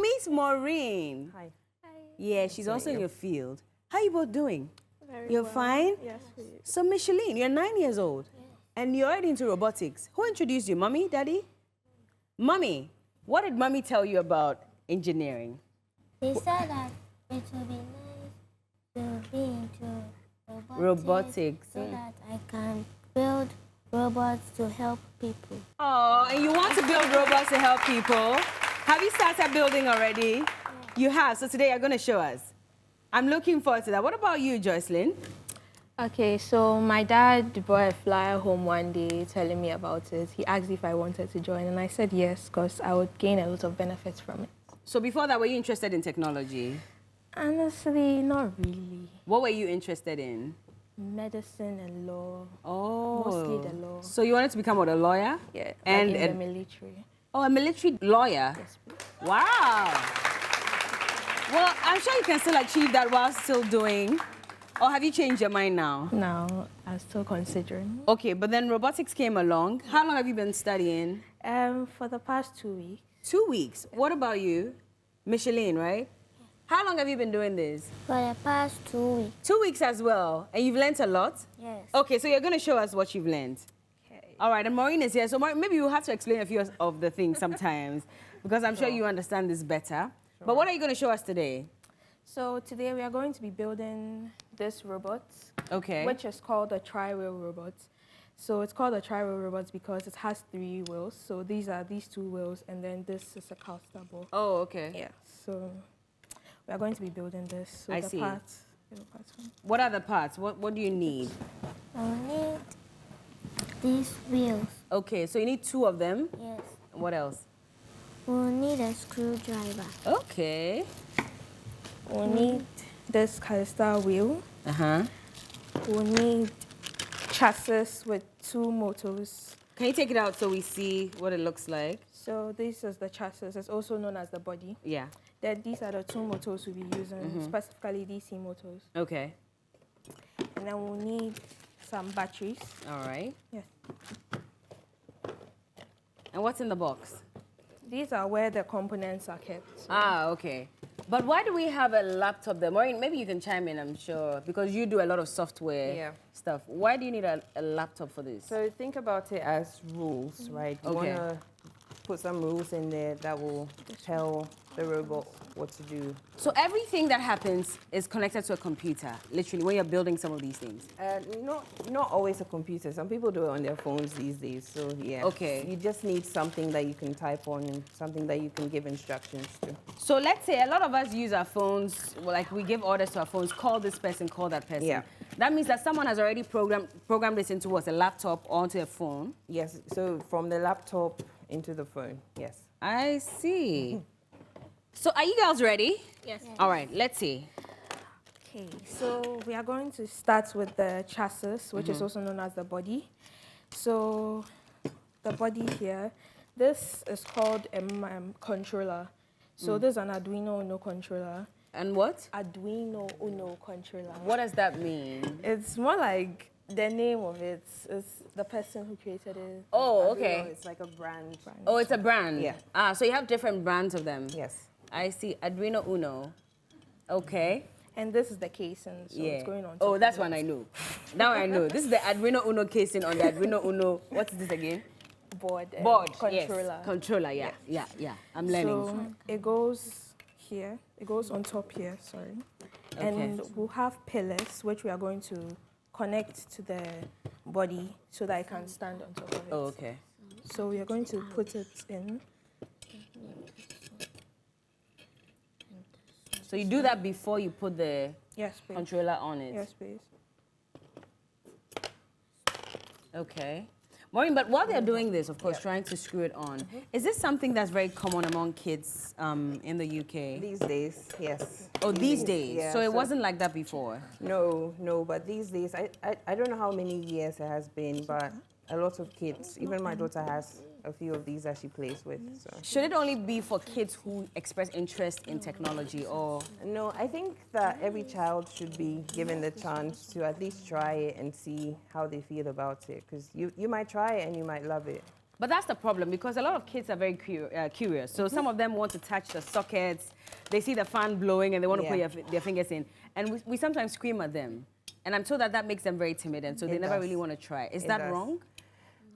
meet Maureen. Hi. Yeah, she's also in your field. How you both doing? You're well. fine? Yes, please. So, Micheline, you're 9 years old. And you're already into robotics. Who introduced you? Mommy, Daddy? Mommy, what did Mommy tell you about engineering? They said that it would be nice to be into Robotics. so that I can build robots to help people. Oh, and you want to build robots to help people? Have you started building already? Yeah. You have, so today you're going to show us. I'm looking forward to that. What about you, Joycelyn? Okay, so my dad brought a flyer home one day telling me about it. He asked if I wanted to join, and I said yes, because I would gain a lot of benefits from it. So before that, were you interested in technology? Honestly, not really. What were you interested in? Medicine and law. Oh. Mostly the law. So you wanted to become what, a lawyer? Yeah, and like in the military. Oh, a military lawyer? Yes, please. Wow. Well, I'm sure you can still achieve that while still doing. Or have you changed your mind now? No, I'm still considering. Okay, but then robotics came along. How long have you been studying? For the past 2 weeks. 2 weeks. What about you? Micheline, right? How long have you been doing this? For the past 2 weeks. 2 weeks as well. And you've learned a lot? Yes. Okay, so you're going to show us what you've learned. Okay. All right, and Maureen is here. So Maureen, maybe you have to explain a few of the things sometimes because I'm sure you understand this better. Sure. But what are you going to show us today? So today we are going to be building this robot, okay, which is called a tri-wheel robot. So it's called a tri-wheel robot because it has 3 wheels. So these are these 2 wheels, and then this is a caster ball. Oh, okay. Yeah. So we are going to be building this. So I the see. Parts. What are the parts? What do you need? I need these wheels. Okay, so you need 2 of them. Yes. What else? We'll need a screwdriver. Okay. We'll need this caster wheel. Uh-huh. We'll need chassis with 2 motors. Can you take it out so we see what it looks like? So this is the chassis. It's also known as the body. Yeah. Then these are the 2 motors we'll be using, specifically DC motors. Okay. And then we'll need some batteries. All right. Yes. And what's in the box? These are where the components are kept. So. Ah, okay. But why do we have a laptop there? Maureen, maybe you can chime in, I'm sure, because you do a lot of software stuff. Why do you need a laptop for this? So think about it as rules, right? You want to put some rules in there that will tell the robot what to do. So everything that happens is connected to a computer, literally, when you're building some of these things? Not always a computer. Some people do it on their phones these days, so yeah. Okay. You just need something that you can type on and something that you can give instructions to. So let's say a lot of us use our phones, like we give orders to our phones, call this person, call that person. Yeah. That means that someone has already programmed this into what, a laptop or onto a phone? Yes, so from the laptop into the phone, yes. I see. So are you girls ready? Yes. All right, let's see. Okay, so we are going to start with the chassis, which is also known as the body. So the body here, this is called a controller. So this is an Arduino Uno controller. And what? Arduino Uno controller. What does that mean? It's more like the name of it is the person who created it. Oh, Arduino, okay. It's like a brand. Oh, it's a brand? Yeah. Ah, so you have different brands of them? Yes. I see. Arduino Uno. Okay. And this is the casing, so it's going on top. Oh, that's of one it. I know. Now I know. This is the Arduino Uno casing on the Arduino Uno. What is this again? Board. Controller. Yes. Controller, yeah. I'm learning. So it goes here. It goes on top here, sorry. Okay. And we'll have pillars, which we are going to connect to the body so that it can stand on top of it. Oh, okay. So we are going to put it in. So you do that before you put the Yes, please. controller on it? Yes, please. Okay. Maureen, but while they're doing this, of course, trying to screw it on, is this something that's very common among kids in the UK? These days, yes. Oh, these days? Yeah, so it wasn't like that before? No, but these days, I don't know how many years it has been, but a lot of kids, even my daughter has a few of these that she plays with. So. Should it only be for kids who express interest in technology, or? No, I think that every child should be given the chance to at least try it and see how they feel about it, because you might try it and you might love it. But that's the problem, because a lot of kids are very curious. So some of them want to touch the sockets. They see the fan blowing and they want to put their fingers in. And we sometimes scream at them. And I'm told that that makes them very timid, and so they never really want to try. Is that wrong?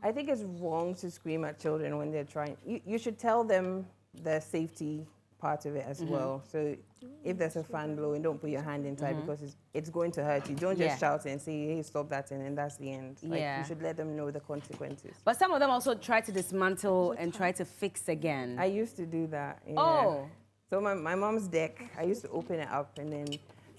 I think it's wrong to scream at children when they're trying. You should tell them the safety part of it as well. So if there's a fan blowing, don't put your hand inside because it's going to hurt you. Don't just shout and say, hey, stop that, and then that's the end. Like, you should let them know the consequences. But some of them also try to dismantle and try to fix again. I used to do that. Yeah. Oh. So my mom's deck, I used to open it up, and then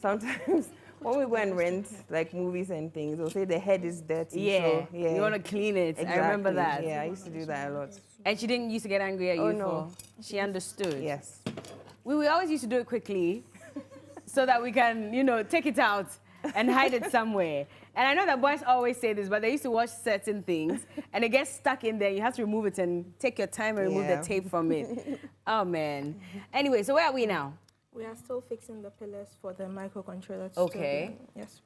sometimes when we go and rent like movies and things, they'll say the head is dirty. Yeah, so, you want to clean it. Exactly. I remember that. Yeah, I used to do that a lot. And she didn't used to get angry at you for? She understood. Yes. We always used to do it quickly so that we can, you know, take it out and hide it somewhere. And I know that boys always say this, but they used to watch certain things and it gets stuck in there. You have to remove it and take your time and remove the tape from it. Oh, man. Anyway, so where are we now? We are still fixing the pillars for the microcontroller. Okay. Yes.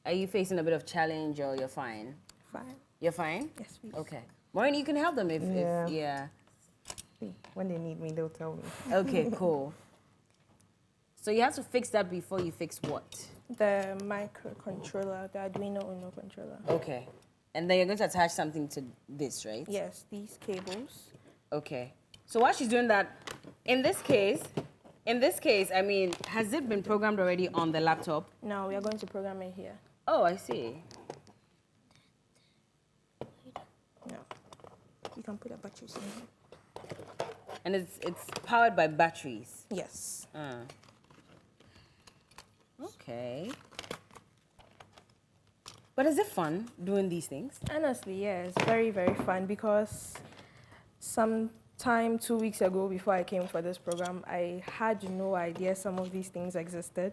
Are you facing a bit of challenge or you're fine? Fine. You're fine? Yes, please. Okay. Maureen, you can help them if When they need me, they'll tell me. Okay, cool. So you have to fix that before you fix what? The microcontroller, the Arduino Uno controller. Okay. And then you're going to attach something to this, right? Yes, these cables. Okay. So while she's doing that, in this case, I mean, has it been programmed already on the laptop? No, we are going to program it here. Oh, I see. No. You can put the batteries in here. And it's powered by batteries? Yes. Okay. But is it fun doing these things? Honestly, yeah, it's very, very fun because sometime 2 weeks ago before I came for this program, I had no idea some of these things existed.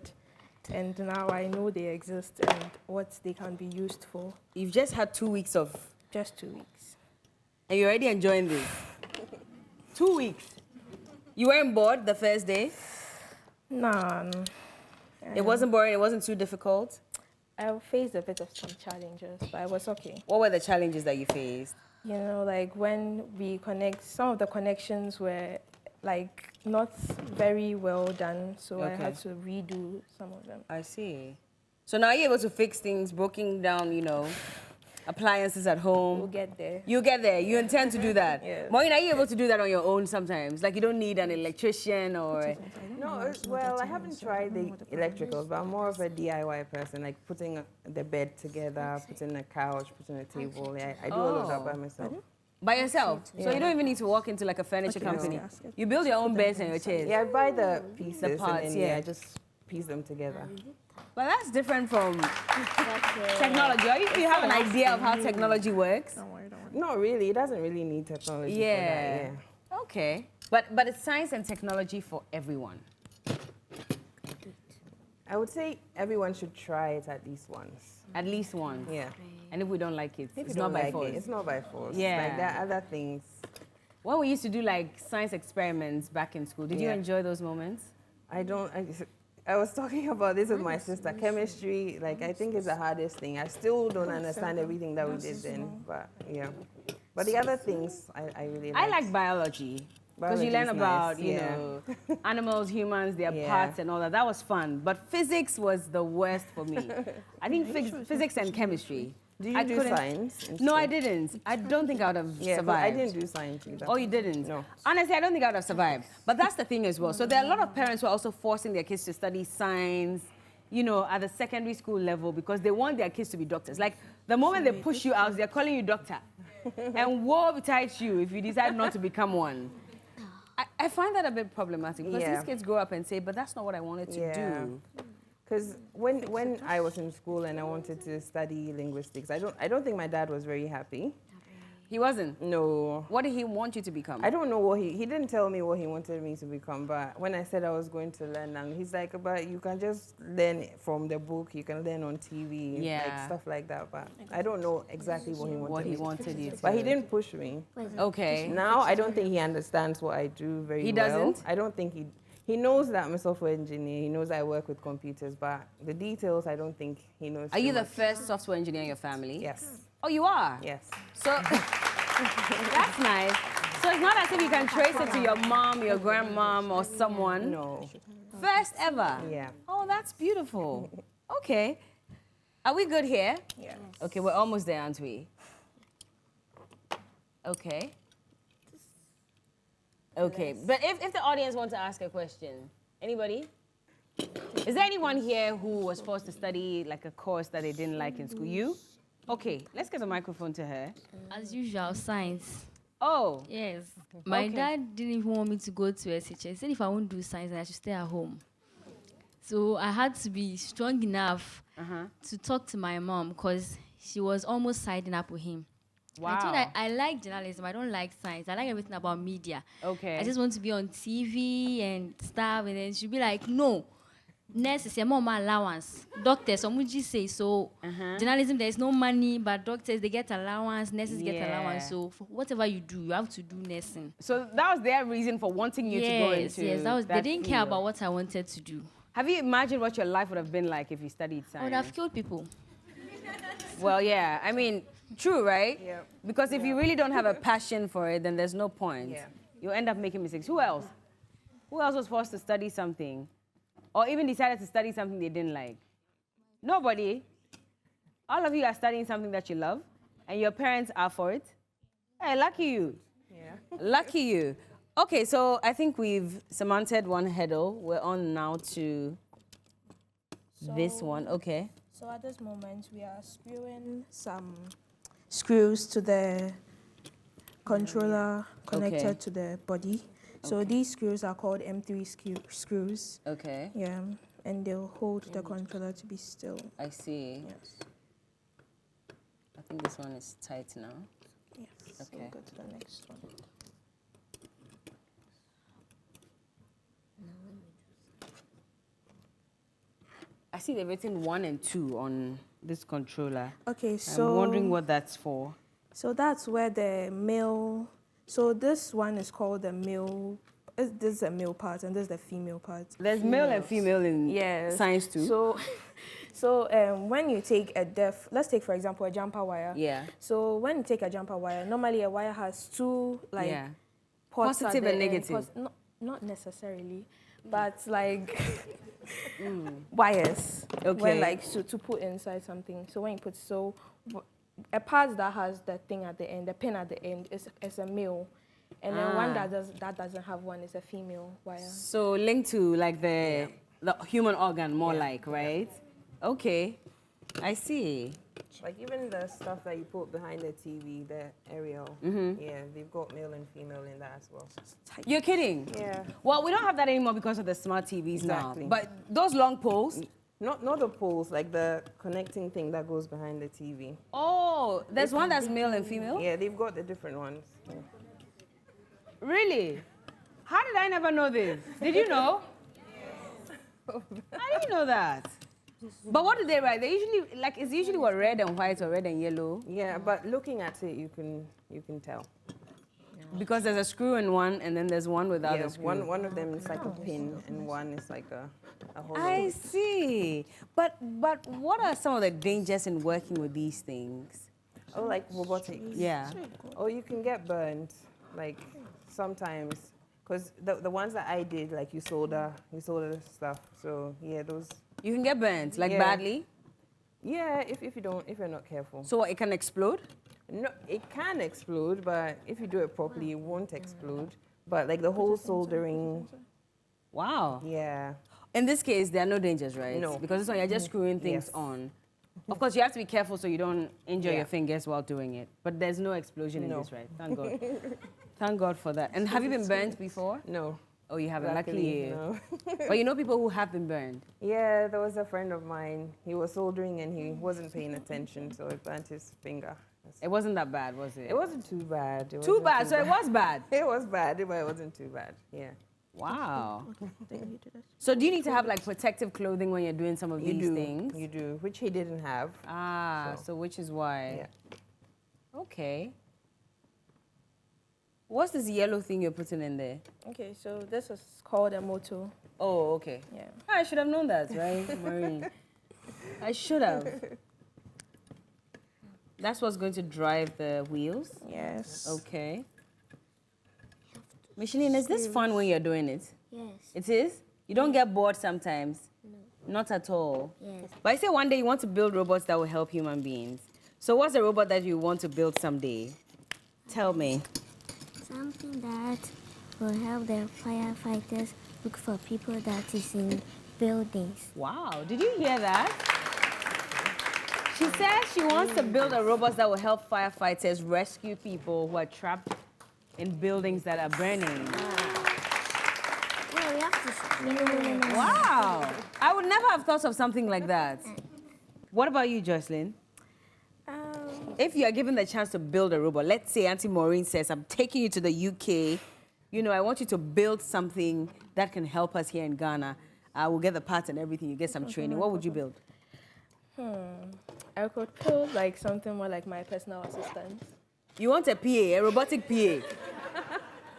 And now I know they exist and what they can be used for. You've just had 2 weeks of... Just 2 weeks. And you're already enjoying this? 2 weeks? You weren't bored the first day? No. It wasn't boring? It wasn't too difficult? I faced a bit of some challenges, but I was okay. What were the challenges that you faced? You know, like when we connect, some of the connections were like not very well done, so I had to redo some of them. I see. So now you're able to fix things, broken down, you know, appliances at home. We'll get there. You'll get there. You intend to do that. Yes. Maureen, are you able to do that on your own sometimes? Like you don't need an electrician or... No, well, I haven't tried the electricals, but I'm more of a DIY person, like putting the bed together, putting a couch, putting a table. Yeah, I do all of that by myself. By yourself? So you don't even need to walk into like a furniture company. You build your own beds and your chairs. Yeah, I buy the pieces The parts, and then I just piece them together. But that's different from technology. Or if you have an idea of how technology works. Don't worry, don't worry. Not really. It doesn't really need technology for that. Yeah. Okay. But it's science and technology for everyone. I would say everyone should try it at least once. At least once. Yeah. And if we don't like it, If it's you not don't by like force. it, it's not by force. Yeah. Like there are other things. When we used to do like science experiments back in school, did you enjoy those moments? I was talking about this with my sister. Chemistry, like I think is the hardest thing. I still don't understand everything that we did then, but yeah. But the other things, I really like. I like biology. Because you learn about, you know, animals, humans, their parts and all that. That was fun. But physics was the worst for me. I think physics and chemistry. Did you do science? No, I didn't. I don't think I would have survived. I didn't do science either. Oh, you didn't? No. Honestly, I don't think I would have survived. But that's the thing as well. So there are a lot of parents who are also forcing their kids to study science, you know, at the secondary school level because they want their kids to be doctors. Like, the moment they push you out, they're calling you doctor. And woe betides you if you decide not to become one. I find that a bit problematic because these kids grow up and say, but that's not what I wanted to do. Because when I was in school and I wanted to study linguistics, I don't think my dad was very happy. He wasn't? No. What did he want you to become? I don't know what he didn't tell me what he wanted me to become, but when I said I was going to learn, and he's like, but you can just learn from the book, you can learn on TV, like stuff like that, but I don't know exactly what he wanted you to. But he didn't push me. Okay. Now I don't think he understands what I do very well. He doesn't? I don't think he knows that I'm a software engineer, he knows I work with computers, but the details I don't think he knows. Are you the first software engineer in your family? Yes. Oh, you are? Yes. So, That's nice. So it's not as if you can trace it to your mom, your grandmom, or someone. No. First ever. Yeah. Oh, that's beautiful. Okay. Are we good here? Yeah. Okay, we're almost there, aren't we? Okay. Okay, but if the audience wants to ask a question, anybody? Is there anyone here who was forced to study like a course that they didn't like in school? You? Okay, let's get the microphone to her. As usual, science. Oh, Yes. My Okay. dad didn't even want me to go to SHS. He said if I won't do science, then I should stay at home. So I had to be strong enough to talk to my mom because she was almost siding up with him. wow. I told her I like journalism. I don't like science. I like everything about media. Okay. I just want to be on TV and stuff. And then she'd be like, no. Nurses, more allowance. Doctors, Omuji say so. Journalism, there's no money, but doctors, they get allowance. Nurses get Yeah. allowance. So for whatever you do, you have to do nursing. So that was their reason for wanting you to go into Yes, that was. They that didn't care field. about what I wanted to do. Have you imagined what your life would have been like if you studied I science? would have killed people. Well, yeah. I mean, true, right? Yeah. Because if you really don't have a passion for it, then there's no point. Yeah. You'll end up making mistakes. Who else? Who else was forced to study something? Or even decided to study something they didn't like? Nobody. All of you are studying something that you love, and your parents are for it. Hey, lucky you. Yeah. Lucky you. Okay, so I think we've cemented one hurdle. We're on now to this one. Okay. So at this moment, we are screwing some screws to the controller connected Okay. to the body. So these screws are called M3 screws. Okay. Yeah, and they'll hold the controller to be still. I see. Yes. I think this one is tight now. Yes. So Okay. we'll go to the next one. I see they've written 1 and 2 on this controller. Okay, so I'm wondering what that's for. So that's where the male. So this one is called the male. This is a male part, and this is the female part. There's male and female in Yes. science too. So when you take let's take for example a jumper wire. Yeah. So when you take a jumper wire, normally a wire has two like Yeah. ports at Positive the and end. negative. Not necessarily, but like wires. Okay. When like to put inside something. So when you put a part that has the thing at the end, the pin at the end is a male. And then one that doesn't have one is a female wire. So linked to like the human organ more like, right? Okay. I see. Like even the stuff that you put behind the TV, the aerial, yeah, they've got male and female in that as well. You're kidding? Yeah. Well, we don't have that anymore because of the smart TVs Exactly. now. But those long poles. Not the poles, like the connecting thing that goes behind the TV. Oh, there's one that's male and female? Yeah, they've got the different ones. Yeah. Really? How did I never know this? Did you know? I didn't know that. But what do they write? They usually, like, it's usually what, red and white or red and yellow? Yeah, but looking at it, you can tell. Because there's a screw in one, and then there's one without Yeah, a screw. one of them is like a pin, and one is like a hollow. I see. But what are some of the dangers in working with these things? Oh, like robotics. Yeah. Oh, you can get burned, like sometimes, because the ones that I did, like you solder stuff. So yeah, those. You can get burnt, like Yeah. badly? Yeah, if you're not careful. So what, it can explode? No, it can explode, but if you do it properly, it won't explode. But like the whole soldering, Wow. yeah. In this case, there are no dangers, right? No. Because this one, you're just screwing things Yes. on. Of course, you have to be careful so you don't injure Yeah. your fingers while doing it. But there's no explosion in No. this, right? Thank God. Thank God for that. And have you been burnt before? No. Oh, you haven't. Luckily Luckily, you. no. But you know people who have been burned. Yeah, there was a friend of mine. He was soldering and he wasn't paying attention, so it burnt his finger. It wasn't that bad, was it? It wasn't too bad. It too wasn't bad. So it was bad. It was bad, but it wasn't too bad. Yeah. Wow. So do you need to have like protective clothing when you're doing some of You these do. things? You do, which he didn't have. Ah, so which is why. Yeah. Okay. What's this yellow thing you're putting in there? Okay, so this is called a motor. Oh, okay. Yeah. I should have known that, right, Maureen? I should have. That's what's going to drive the wheels? Yes. Okay. Micheline, is this fun when you're doing it? Yes. It is? You don't get bored sometimes? No. Not at all? Yes. But I say one day you want to build robots that will help human beings. So what's the robot that you want to build someday? Tell me. Something that will help the firefighters look for people that is in buildings. Wow, did you hear that? She says she wants to build a robot that will help firefighters rescue people who are trapped in buildings that are burning. Well, we have to. No. Wow, I would never have thought of something like that. What about you, Jocelyn? If you are given the chance to build a robot, let's say Auntie Maureen says, I'm taking you to the UK, you know, I want you to build something that can help us here in Ghana. I will get the parts and everything, you get some training. What would you build? I could build like something more like my personal assistant. You want a PA, a robotic PA.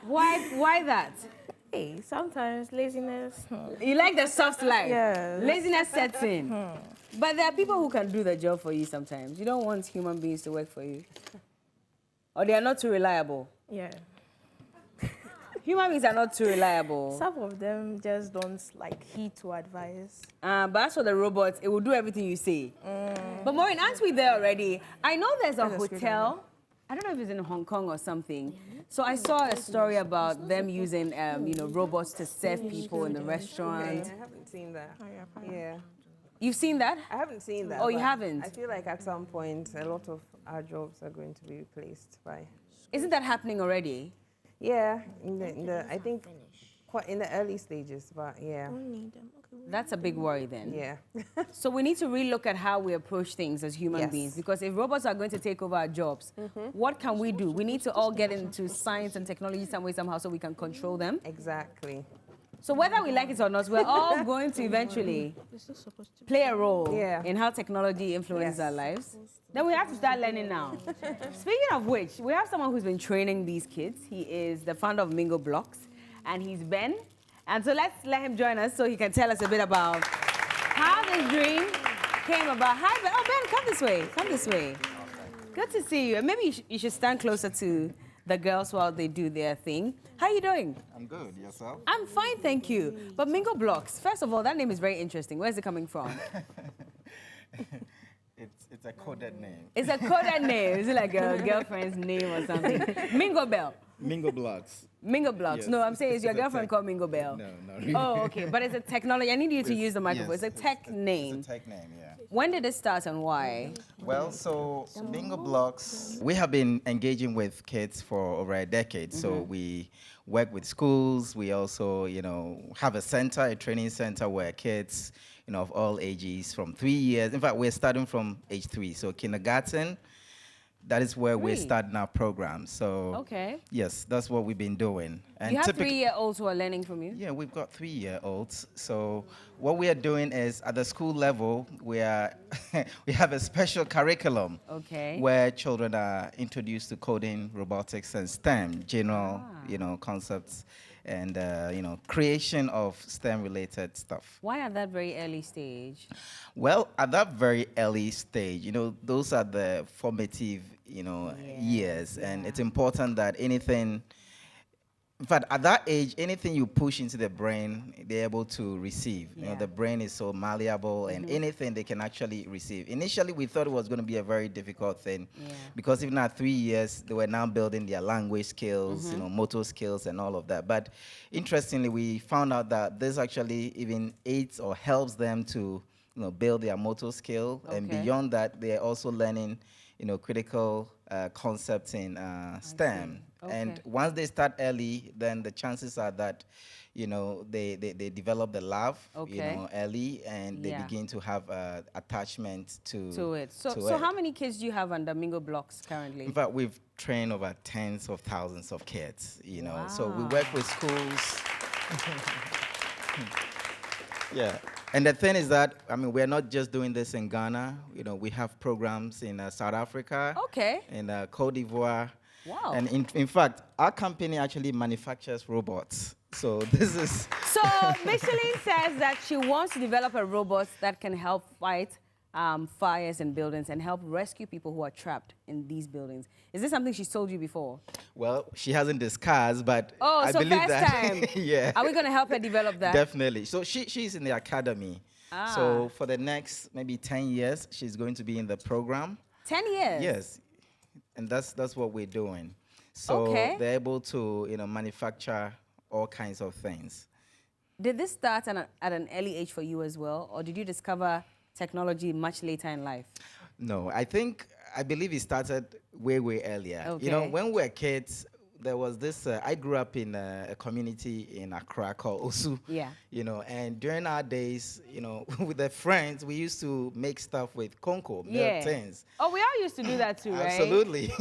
Why that? Hey, sometimes laziness. You like the soft life? Yes. Laziness sets in. But there are people who can do the job for you sometimes. You don't want human beings to work for you. Or they are not too reliable. Yeah. Human beings are not too reliable. Some of them just don't like heed to advice. But as for the robots, it will do everything you say. But Maureen, aren't we there already? I know there's a hotel. I don't know if it's in Hong Kong or something. So I saw a story about them using, robots to serve people in the restaurant. I haven't seen that. Yeah. You've seen that? I haven't seen that. Oh, you but haven't? I feel like at some point, a lot of our jobs are going to be replaced by... Isn't that happening already? Yeah, I think quite in the early stages, but yeah. That's a big worry then. Yeah. So we need to relook at how we approach things as human beings, because if robots are going to take over our jobs, what can we do? We need to all get into science and technology some way, somehow, so we can control them. Exactly. So whether we like it or not, we're all going to eventually play a role in how technology influences our lives. Then we have to start learning now. Speaking of which, we have someone who's been training these kids. He is the founder of Mingo Blocks, and he's Ben. And so let's let him join us so he can tell us a bit about how this dream came about. Hi, Ben. Oh, Ben, come this way. Come this way. Good to see you. And maybe you should stand closer to the girls while they do their thing. How are you doing? I'm good. Yourself? I'm fine, thank you. But Mingo Blocks, first of all, that name is very interesting. Where's it coming from? It's a coded name. It's a coded name. Is it like a girlfriend's name or something? Mingo Bell. Mingo Blocks. Mingo Blocks. Yes, No, I'm saying, is your it's a girlfriend tech- called Mingo Bell? No, not really. Oh, okay. But it's a technology. I need you to use the microphone. Yes, It's a tech name. It's a tech name, yeah. When did it start and why? Well, so Bingo Blocks, we have been engaging with kids for over a decade. So we work with schools. We also, have a center, a training center where kids, of all ages from 3 years. In fact, we're starting from age 3. So kindergarten, that is where we're starting our program. So Okay. yes, that's what we've been doing. And You have typic- 3-year-olds who are learning from you? Yeah, we've got 3-year-olds. So what we are doing is at the school level, we have a special curriculum Okay. where children are introduced to coding, robotics, and STEM, general, concepts, and creation of STEM-related stuff. Why at that very early stage? Well, at that very early stage, those are the formative, years, and it's important that anything. In fact, at that age, anything you push into the brain, they're able to receive. The brain is so malleable, and anything they can actually receive. Initially, we thought it was going to be a very difficult thing, because even at 3 years, they were now building their language skills, motor skills, and all of that. But interestingly, we found out that this actually even aids or helps them to, build their motor skill, and beyond that, they're also learning, critical concepts in STEM. And once they start early, then the chances are that, they develop the love, early, and they begin to have attachment to it. So how many kids do you have under Mingo Blocks currently? In fact, we've trained over tens of thousands of kids, So we work with schools. Yeah. And the thing is that, we're not just doing this in Ghana. We have programs in South Africa, in Cote d'Ivoire. Wow. And in fact, our company actually manufactures robots. So this is... So Michelin says that she wants to develop a robot that can help fight fires in buildings and help rescue people who are trapped in these buildings. Is this something she's told you before? Well, she hasn't discussed, but Oh, I so believe first that. time. Yeah. Are we going to help her develop that? Definitely. So she's in the academy. Ah. So for the next maybe 10 years, she's going to be in the program. 10 years? Yes. And that's what we're doing. So they're able to, manufacture all kinds of things. Did this start at an early age for you as well, or did you discover technology much later in life? No, I believe it started way, way earlier. Okay. When we were kids, there was this, I grew up in a community in Accra called Osu. Yeah. And during our days, with the friends, we used to make stuff with Conco, milk tins. Oh, we all used to do that too, right? Absolutely.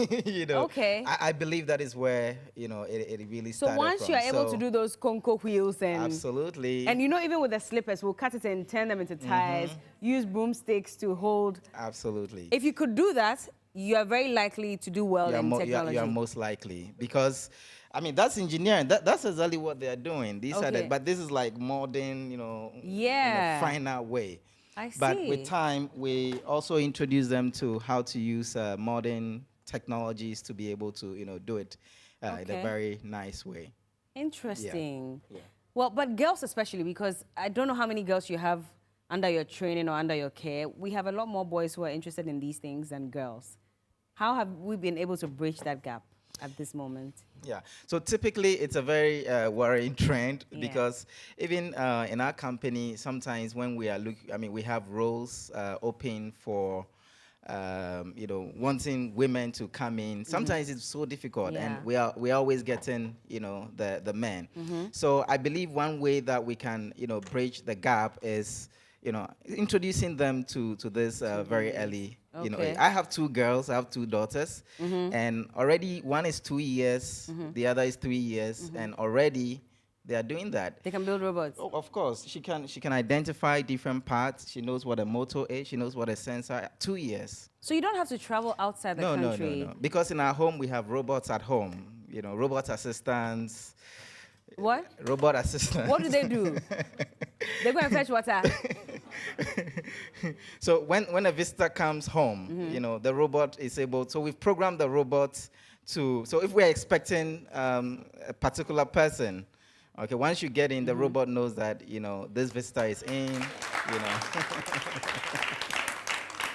Okay. I believe that is where, it really started So once from. you are able to do those Conco wheels and... Absolutely. And even with the slippers, we'll cut it and turn them into tires, use broomsticks to hold. Absolutely. If you could do that, you are very likely to do well in technology. You are most likely. Because, that's engineering. That's exactly what they're doing. But this is like modern, in a finer way. I see. But with time, we also introduce them to how to use modern technologies to be able to, do it in a very nice way. Interesting. Yeah. Well, but girls especially, because I don't know how many girls you have under your training or under your care. We have a lot more boys who are interested in these things than girls. How have we been able to bridge that gap at this moment? Yeah, so typically it's a very worrying trend because even in our company, sometimes when we are we have roles open for, wanting women to come in. Sometimes it's so difficult, and we're always getting, the men. So I believe one way that we can, bridge the gap is, introducing them to this very early. I have 2 girls, I have 2 daughters, and already one is 2 years, the other is 3 years, and already they are doing that. They can build robots. Oh, of course, she can identify different parts. She knows what a motor is. She knows what a sensor. 2 years. So you don't have to travel outside the country. No. Because in our home we have robots at home. Robot assistants. What? Robot assistants. What do they do? They go and fetch water. So when a visitor comes home, the robot is able. So we've programmed the robot to. So if we're expecting a particular person, okay, once you get in, the robot knows that this visitor is in.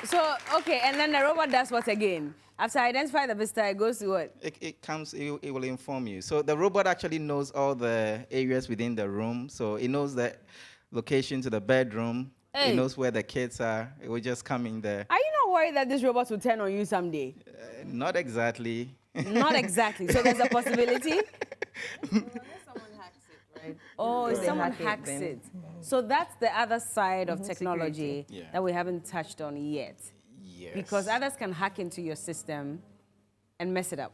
So okay, and then the robot does what again? After I identify the visitor, it goes to what? It will inform you. So the robot actually knows all the areas within the room. So it knows the location to the bedroom. It knows where the kids are. It will just come in there. Are you not worried that this robot will turn on you someday? Not exactly. Not exactly. So there's a possibility? Right? Oh, if They someone hack it, hacks then- it. So that's the other side of technology that we haven't touched on yet. Yes. Because others can hack into your system and mess it up.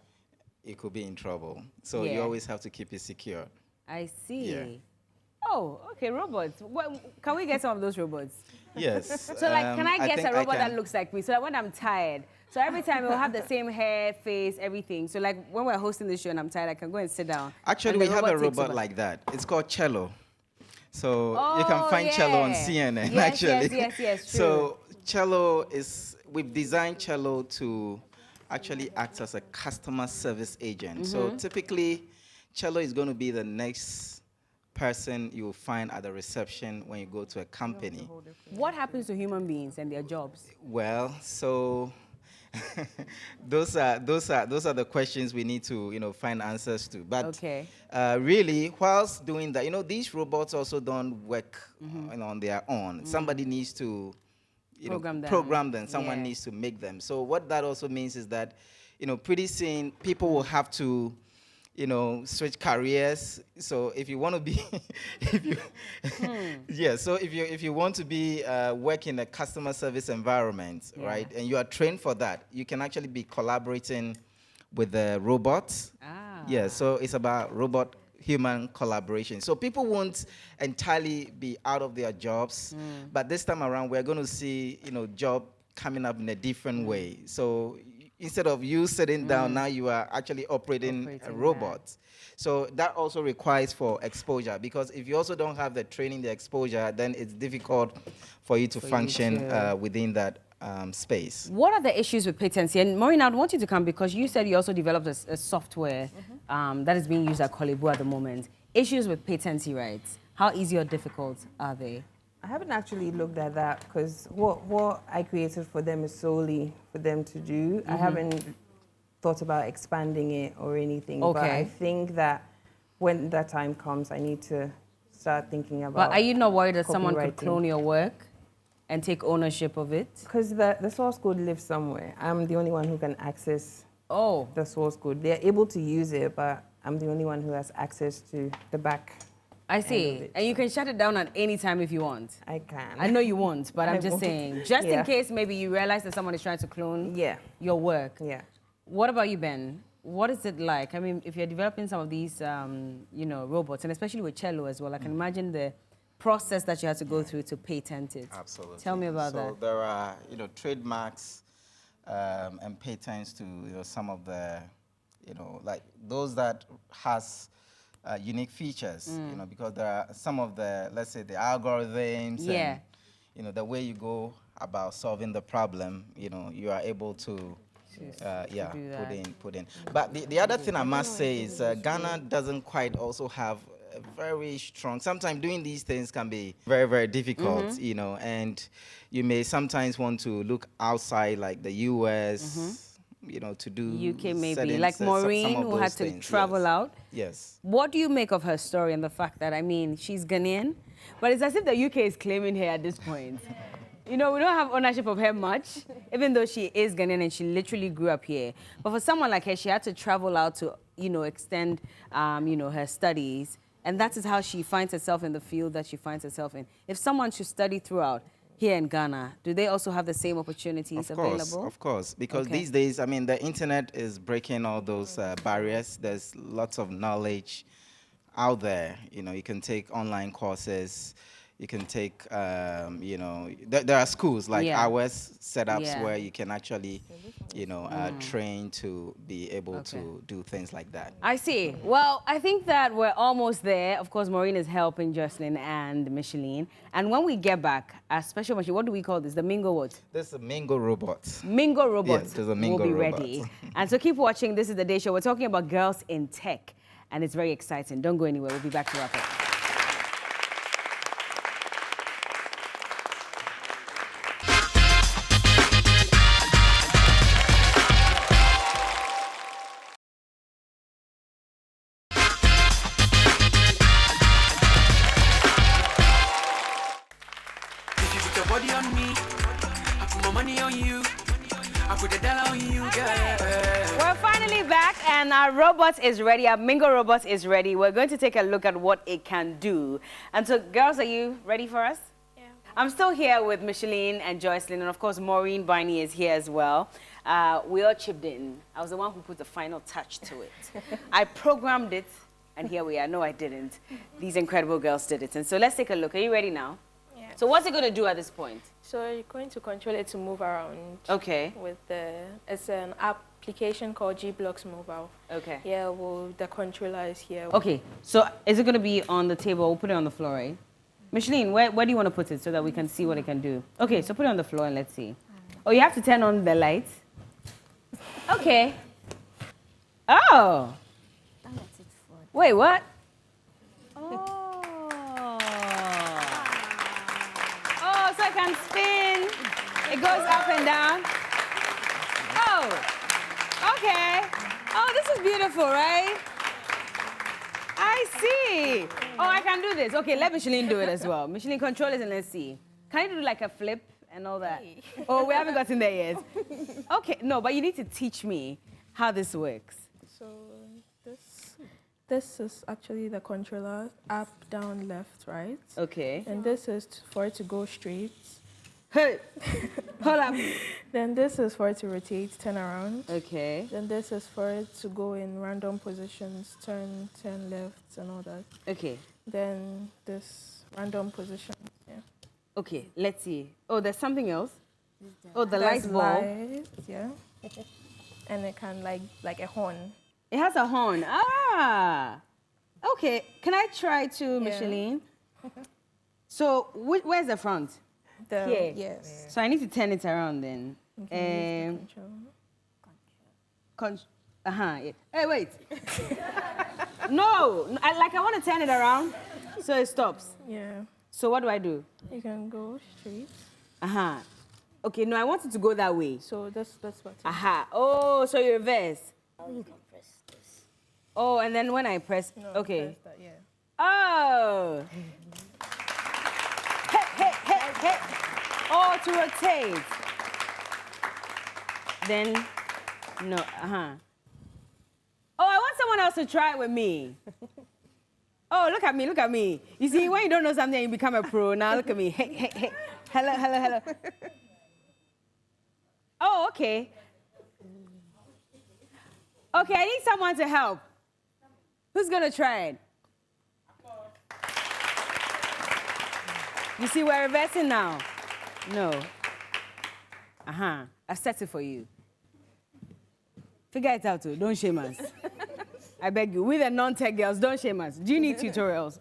It could be in trouble. So you always have to keep it secure. I see. Yeah. Oh, okay, robots. Well, can we get some of those robots? Yes. So, like, can I get think a robot can. that looks like me so that when I'm tired, so every time it will have the same hair, face, everything. So, like, when we're hosting the show and I'm tired, I can go and sit down. Actually, and we the have a takes robot over. like that. It's called Cello. So you can find Cello on CNN, Yes, actually. yes, true. So Cello we've designed Cello to actually act as a customer service agent. So typically, Cello is going to be the next person you will find at the reception when you go to a company. What happens to human beings and their jobs? Well, so those are the questions we need to find answers to. But really, whilst doing that, these robots also don't work on their own. Somebody needs to program them. Someone needs to make them. So what that also means is that pretty soon people will have to switch careers. So if you want to be, so if you want to be work in a customer service environment, right, and you are trained for that, you can actually be collaborating with the robots. Yeah, so it's about robot-human collaboration. So people won't entirely be out of their jobs, but this time around we're going to see job coming up in a different way. So instead of you sitting down, now you are actually operating a robot. So that also requires for exposure, because if you also don't have the training, the exposure, then it's difficult for you to function within that space. What are the issues with patency? And Maureen, I want you to come because you said you also developed a software that is being used at Kolebu at the moment. Issues with patency rights, how easy or difficult are they? I haven't actually looked at that because what I created for them is solely for them to do. I haven't thought about expanding it or anything. Okay. But I think that when that time comes, I need to start thinking about. But are you not worried that someone could copywriting. clone your work and take ownership of it? Because the source code lives somewhere. I'm the only one who can access Oh. the source code. They're able to use it, but I'm the only one who has access to the back. I see. it, And you can shut it down at any time if you want. I can. I know you won't, but I'm I just won't. saying, just in Yeah. case maybe you realize that someone is trying to clone Yeah. your work. Yeah. What about you, Ben? What is it like? I mean, if you're developing some of these, you know, robots, and especially with cello as well, I can imagine the process that you had to go through to patent it. Absolutely. Tell me about so that. There are, you know, trademarks and patents to, you know, some of the, you know, like those that has unique features, you know, because there are some of the, let's say, the algorithms Yeah. and, you know, the way you go about solving the problem, you know, you are able to, yeah, do that. put in. But the other thing I must say is Ghana doesn't quite also have a very strong, sometimes doing these things can be very, very difficult, you know, and you may sometimes want to look outside like the US, you know, to do UK maybe, certain- like some Maureen, of who those had to things, travel yes. out. Yes. What do you make of her story and the fact that, I mean, she's Ghanaian, but it's as if the UK is claiming her at this point. You know, we don't have ownership of her much, even though she is Ghanaian and she literally grew up here. But for someone like her, she had to travel out to, you know, extend, you know, her studies. And that is how she finds herself in the field that she finds herself in. If someone should study throughout here in Ghana, do they also have the same opportunities available? Of course, because Okay. these days, I mean, the internet is breaking all those barriers. There's lots of knowledge out there. You know, you can take online courses. You can take, you know, there are schools like Yeah. ours setups Yeah. where you can actually, you know, train to be able to do things like that. I see. Well, I think that we're almost there. Of course, Maureen is helping Jocelyn and Micheline. And when we get back, a special machine, what do we call this? The Mingo what? This is a Mingo robot. Mingo robot Yes, there's a Mingo will be robot. ready. And so keep watching. This is the Day Show. We're talking about girls in tech. And it's very exciting. Don't go anywhere. We'll be back to wrap up. If you put your body on me, I put my money on you. I put the dollar on you, girl. We're finally back and our robot is ready. Our Mingo robot is ready. We're going to take a look at what it can do. And so, girls, are you ready for us? Yeah. I'm still here with Micheline and Jocelyn, and of course, Maureen Biney is here as well. We all chipped in. I was the one who put the final touch to it. I programmed it, and here we are. No, I didn't. These incredible girls did it. And so let's take a look. Are you ready now? Yeah. So what's it going to do at this point? So you're going to control it to move around. Okay. With it's an application called G-Blocks Mobile. Okay. Yeah, well, the controller is here. Okay, so is it going to be on the table? We'll put it on the floor, right? Micheline, where do you want to put it so that we can see what it can do? Okay, so put it on the floor and let's see. Oh, you have to turn on the lights? Okay. Oh. Wait, what? Oh. Oh, so it can spin. It goes up and down. Oh. Okay. Oh, this is beautiful, right? I see. Oh, I can do this. Okay, let Micheline do it as well. Micheline, control it and let's see. Can you do like a flip and all that? Oh, we haven't gotten there yet. Okay, no, but you need to teach me how this works. So this is actually the controller, up, down, left, right. Okay. And this is for it to go straight. Hey, hold up. Then this is for it to rotate, turn around. Okay. Then this is for it to go in random positions, turn left and all that. Okay. Then this random position. Yeah. Okay, let's see. Oh, there's something else? Oh, the There's light bulb. light, yeah. and it can like a horn. It has a horn. Ah. Okay. Can I try to, Micheline? So where's the front? Here. Yes. So I need to turn it around then. Yeah. Yeah. Hey, wait. No, I want to turn it around, so it stops. Yeah. So what do I do? You can go straight. Okay, no, I want it to go that way. So that's what. Oh, so you reverse. Oh, you can press this. Oh, and then when I press, No, okay. press that, yeah. Oh. Hey. Oh, to rotate. Then, no, Oh, I want someone else to try it with me. Oh, look at me. You see, when you don't know something, you become a pro. Now look at me. Hey. Hello. Oh, okay. Okay, I need someone to help. Who's gonna try it? You see, we're reversing now. No. I set it for you. Figure it out too. Don't shame us. I beg you. We the non-tech girls, don't shame us. Do you need tutorials?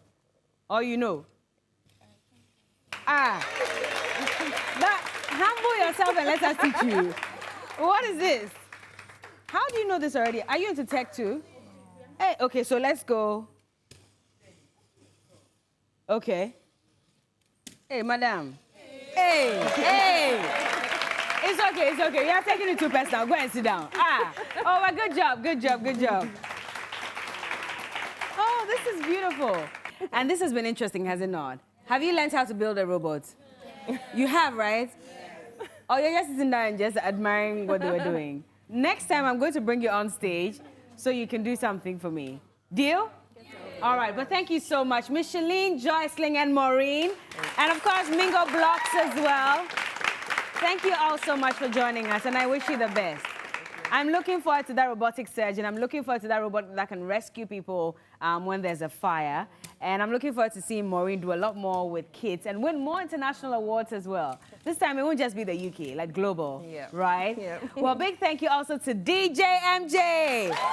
Or you know? Humble yourself and let us teach you. What is this? How do you know this already? Are you into tech too? Hey, okay, so let's go. Okay. Hey, madam. Hey. It's okay. You are taking it too personal. Go and sit down. Oh, well, good job. Oh, this is beautiful. And this has been interesting, has it not? Have you learned how to build a robot? You have, right? Or you're just sitting there and just admiring what they were doing? Next time, I'm going to bring you on stage so you can do something for me. Deal? All right, but thank you so much, Micheline, Joyceling, and Maureen. And of course, Mingo Blocks as well. Thank you all so much for joining us, and I wish you the best. I'm looking forward to that robotic surgeon. I'm looking forward to that robot that can rescue people when there's a fire. And I'm looking forward to seeing Maureen do a lot more with kids and win more international awards as well. This time, it won't just be the UK, like global, right? Yeah. Well, big thank you also to DJ MJ.